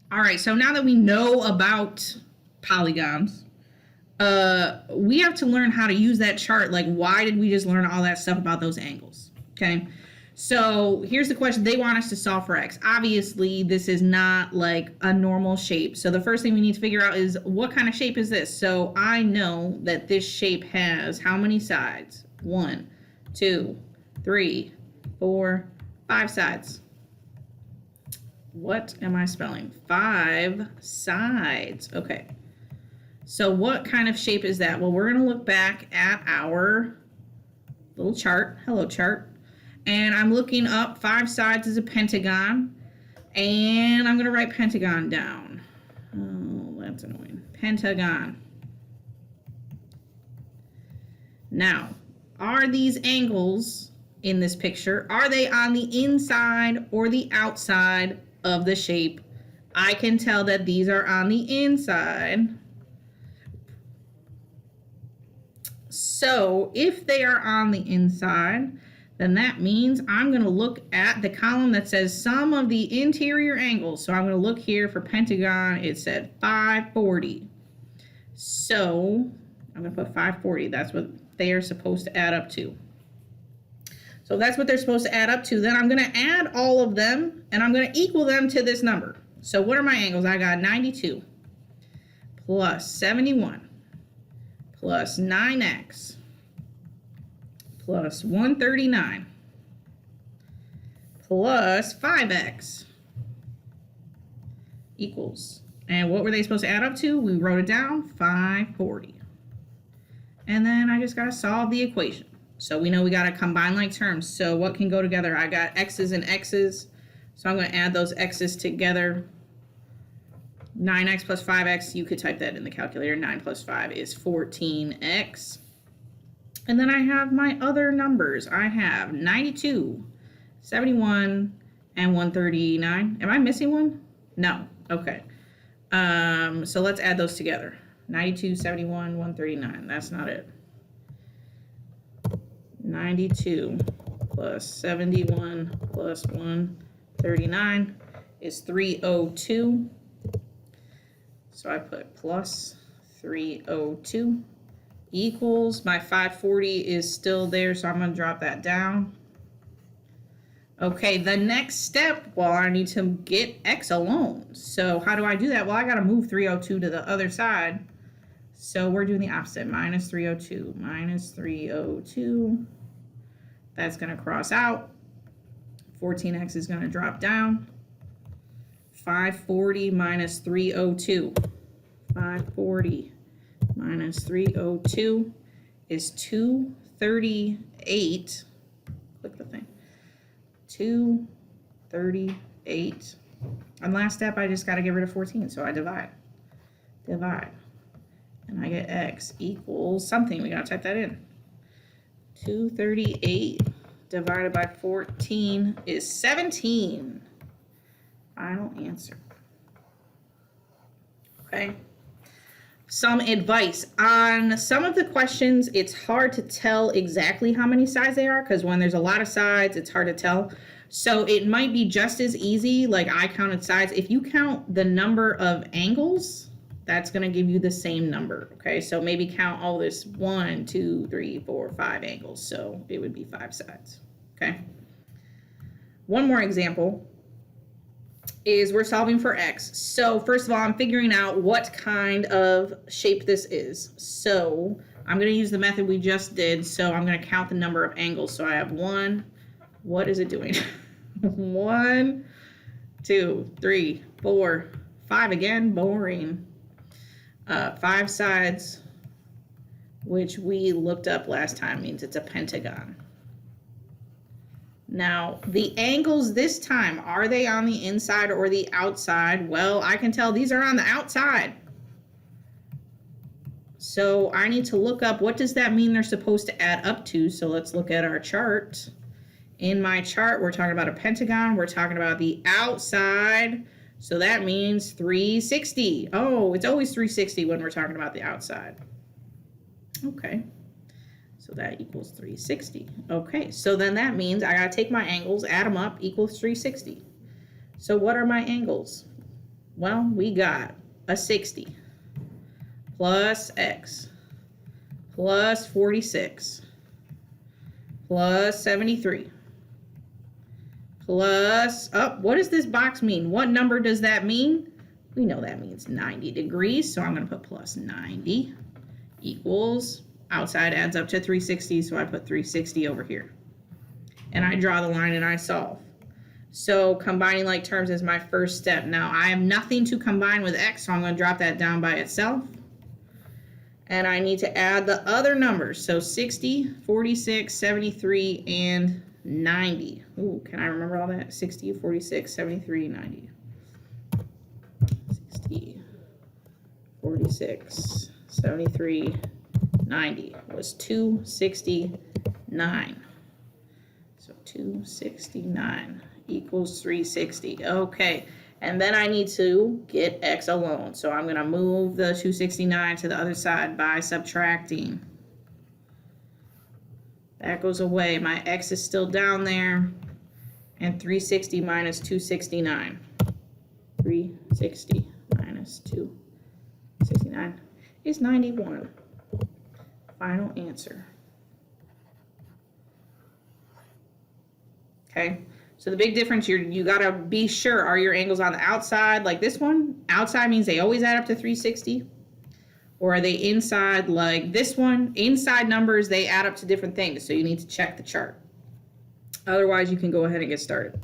All right, so now that we know about polygons, we have to learn how to use that chart. Like, why did we just learn all that stuff about those angles? Okay, so here's the question. They want us to solve for x. Obviously, this is not like a normal shape. So the first thing we need to figure out is what kind of shape is this? So I know that this shape has how many sides? 1, 2, 3, 4, 5 sides. What am I spelling? 5 sides. Okay. So what kind of shape is that? Well, we're going to look back at our little chart, hello chart, and I'm looking up 5 sides is a pentagon, and I'm going to write pentagon down. Oh, that's annoying. Pentagon. Now, are these angles in this picture, are they on the inside or the outside of the shape? I can tell that these are on the inside. So if they are on the inside, then that means I'm going to look at the column that says sum of the interior angles. So I'm going to look here for pentagon. It said 540. So I'm going to put 540. That's what they are supposed to add up to. So that's what they're supposed to add up to. Then I'm going to add all of them, and I'm going to equal them to this number. So what are my angles? I got 92 plus 71 plus 9x plus 139 plus 5x equals. And what were they supposed to add up to? We wrote it down, 540. And then I just got to solve the equation. So we know we got to combine like terms. So what can go together? I got x's and x's. So I'm going to add those x's together. 9x plus 5x, you could type that in the calculator. 9 plus 5 is 14x. And then I have my other numbers. I have 92, 71, and 139. Am I missing one? No. Okay. So let's add those together. 92, 71, 139. That's not it. 92 plus 71 plus 139 is 302. So I put plus 302 equals, my 540 is still there, so I'm going to drop that down. Okay, the next step, well, I need to get x alone. So how do I do that? Well, I got to move 302 to the other side. So we're doing the opposite, minus 302, minus 302. That's going to cross out. 14x is going to drop down. 540 minus 302. 540 minus 302 is 238. Click the thing. 238. And last step, I just got to get rid of 14. So I divide. Divide. And I get x equals something. We got to type that in. 238 divided by 14 is 17. Final answer. Okay. Some advice. On some of the questions, it's hard to tell exactly how many sides they are because when there's a lot of sides, it's hard to tell. So it might be just as easy, like I counted sides. If you count the number of angles, that's going to give you the same number. Okay, so maybe count all this 1, 2, 3, 4, 5 angles. So it would be 5 sides. Okay. One more example is we're solving for x. So first of all, I'm figuring out what kind of shape this is. So I'm going to use the method we just did. So I'm going to count the number of angles. So I have 1. What is it doing? 1, 2, 3, 4, 5 again. Boring. 5 sides, which we looked up last time, means it's a pentagon. Now, the angles this time, are they on the inside or the outside? Well, I can tell these are on the outside. So I need to look up what does that mean they're supposed to add up to. So let's look at our chart. In my chart, we're talking about a pentagon. We're talking about the outside. So that means 360. Oh, it's always 360 when we're talking about the outside. Okay. So that equals 360. Okay, so then that means I gotta take my angles, add them up, equals 360. So what are my angles? Well, we got a 60 plus x plus 46 plus 73 plus, what does this box mean? What number does that mean? We know that means 90 degrees, so I'm going to put plus 90 equals, outside adds up to 360, so I put 360 over here. And I draw the line and I solve. So combining like terms is my first step. Now I have nothing to combine with x, so I'm going to drop that down by itself. And I need to add the other numbers. So 60, 46, 73, and 90. Ooh, can I remember all that? 60, 46, 73, 90. 60, 46, 73, 90 was 269. So 269 equals 360. Okay, and then I need to get x alone. So I'm going to move the 269 to the other side by subtracting. That goes away. My x is still down there. And 360 minus 269. 360 minus 269 is 91. Final answer. Okay, so the big difference, you gotta be sure, are your angles on the outside like this one? Outside means they always add up to 360. Or are they inside like this one? Inside numbers, they add up to different things, so you need to check the chart. Otherwise, you can go ahead and get started.